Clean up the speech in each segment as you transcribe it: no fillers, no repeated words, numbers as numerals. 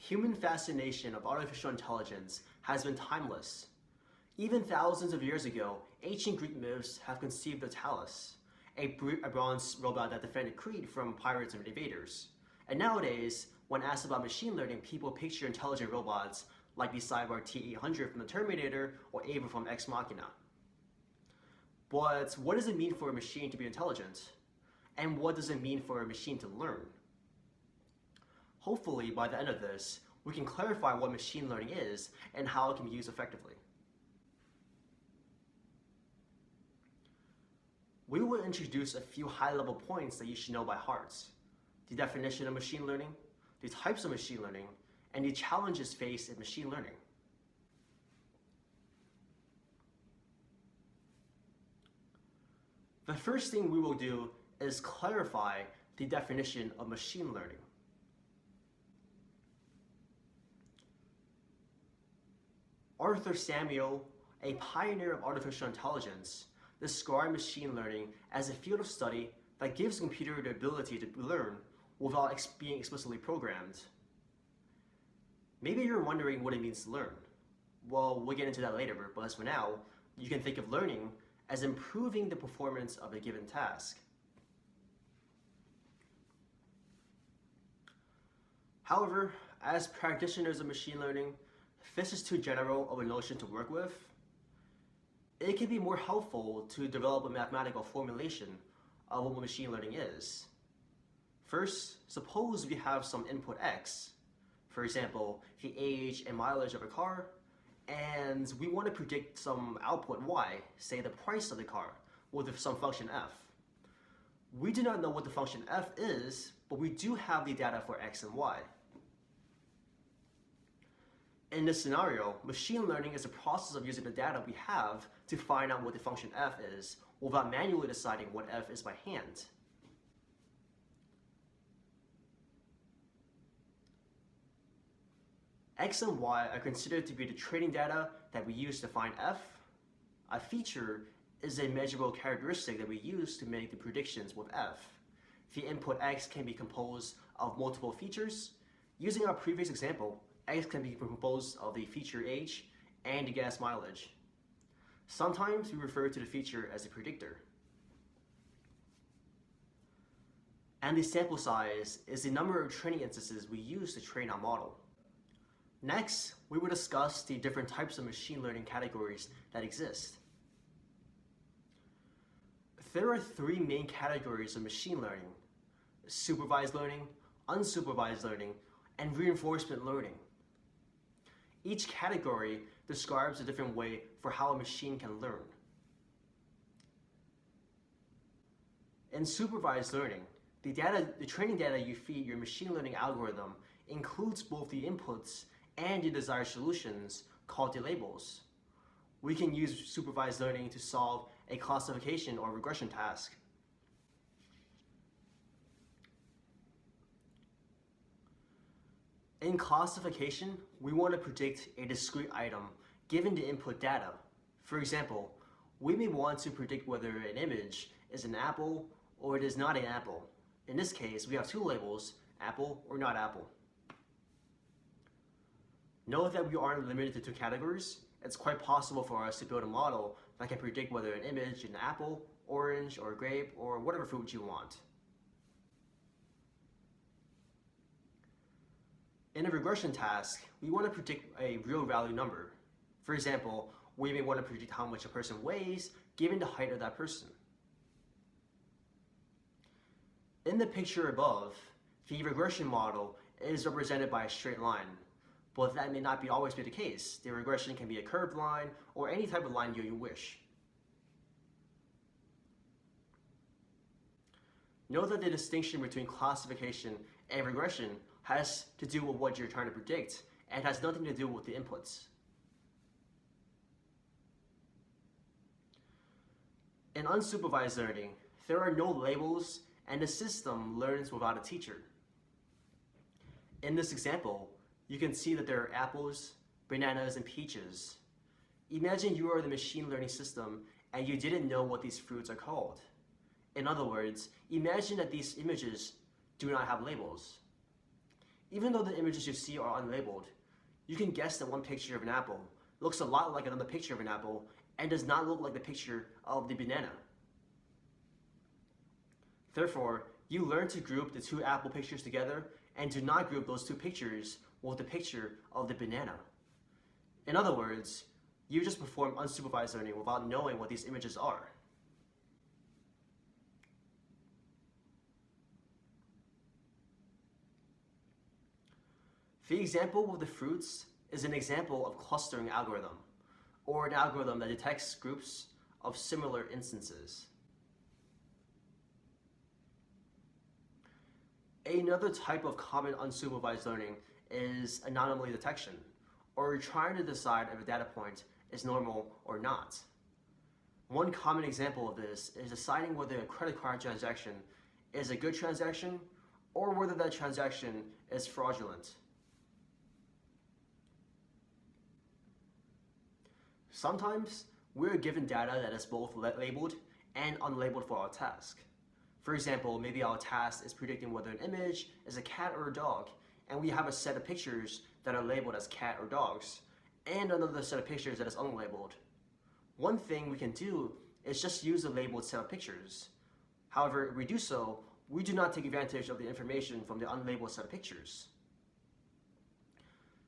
Human fascination of artificial intelligence has been timeless. Even thousands of years ago, ancient Greek myths have conceived of Talos, a bronze robot that defended Crete from pirates and invaders. And nowadays, when asked about machine learning, people picture intelligent robots like the Cyborg T-800 from the Terminator or Ava from Ex Machina. But what does it mean for a machine to be intelligent? And what does it mean for a machine to learn? Hopefully, by the end of this, we can clarify what machine learning is and how it can be used effectively. We will introduce a few high-level points that you should know by heart: the definition of machine learning, the types of machine learning, and the challenges faced in machine learning. The first thing we will do is clarify the definition of machine learning. Arthur Samuel, a pioneer of artificial intelligence, described machine learning as a field of study that gives a computer the ability to learn without being explicitly programmed. Maybe you're wondering what it means to learn. Well, we'll get into that later, but as for now, you can think of learning as improving the performance of a given task. However, as practitioners of machine learning, this is too general of a notion to work with. It can be more helpful to develop a mathematical formulation of what machine learning is. First, suppose we have some input x, for example, the age and mileage of a car, and we want to predict some output y, say the price of the car, with some function f. We do not know what the function f is, but we do have the data for x and y. In this scenario, machine learning is a process of using the data we have to find out what the function f is without manually deciding what f is by hand. X and y are considered to be the training data that we use to find f. A feature is a measurable characteristic that we use to make the predictions with f. The input x can be composed of multiple features. Using our previous example, x can be composed of the feature age and the gas mileage. Sometimes we refer to the feature as a predictor. And the sample size is the number of training instances we use to train our model. Next, we will discuss the different types of machine learning categories that exist. There are three main categories of machine learning: supervised learning, unsupervised learning, and reinforcement learning. Each category describes a different way for how a machine can learn. In supervised learning, the training data you feed your machine learning algorithm includes both the inputs and the desired solutions, called the labels. We can use supervised learning to solve a classification or regression task. In classification, we want to predict a discrete item given the input data. For example, we may want to predict whether an image is an apple or it is not an apple. In this case, we have two labels, apple or not apple. Note that we aren't limited to two categories. It's quite possible for us to build a model that can predict whether an image is an apple, orange, or grape, or whatever fruit you want. In a regression task, we want to predict a real value number. For example, we may want to predict how much a person weighs given the height of that person. In the picture above, the regression model is represented by a straight line, but that may not always be the case. The regression can be a curved line or any type of line you wish. Note that the distinction between classification and regression has to do with what you're trying to predict and has nothing to do with the inputs. In unsupervised learning, there are no labels and the system learns without a teacher. In this example, you can see that there are apples, bananas, and peaches. Imagine you are the machine learning system and you didn't know what these fruits are called. In other words, imagine that these images do not have labels. Even though the images you see are unlabeled, you can guess that one picture of an apple looks a lot like another picture of an apple and does not look like the picture of the banana. Therefore, you learn to group the two apple pictures together and do not group those two pictures with the picture of the banana. In other words, you just perform unsupervised learning without knowing what these images are. The example with the fruits is an example of clustering algorithm, or an algorithm that detects groups of similar instances. Another type of common unsupervised learning is anomaly detection, or trying to decide if a data point is normal or not. One common example of this is deciding whether a credit card transaction is a good transaction or whether that transaction is fraudulent. Sometimes we're given data that is both labeled and unlabeled for our task. For example, maybe our task is predicting whether an image is a cat or a dog, and we have a set of pictures that are labeled as cat or dogs, and another set of pictures that is unlabeled. One thing we can do is just use the labeled set of pictures. However, if we do so, we do not take advantage of the information from the unlabeled set of pictures.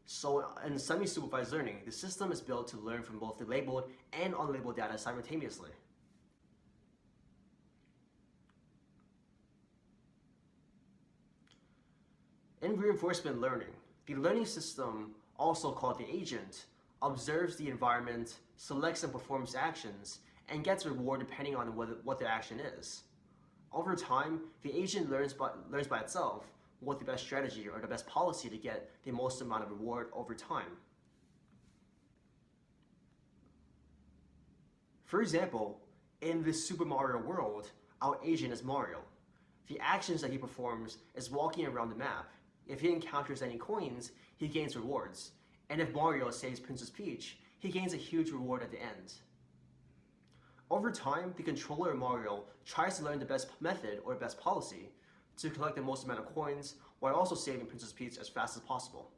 So in semi-supervised learning, the system is built to learn from both the labeled and unlabeled data simultaneously. In reinforcement learning, the learning system, also called the agent, observes the environment, selects and performs actions, and gets reward depending on what the action is. Over time, the agent learns by itself what the best strategy or the best policy to get the most amount of reward over time. For example, in the Super Mario world, our agent is Mario. The actions that he performs is walking around the map. If he encounters any coins, he gains rewards. And if Mario saves Princess Peach, he gains a huge reward at the end. Over time, the controller of Mario tries to learn the best method or best policy to collect the most amount of coins while also saving Princess Peach as fast as possible.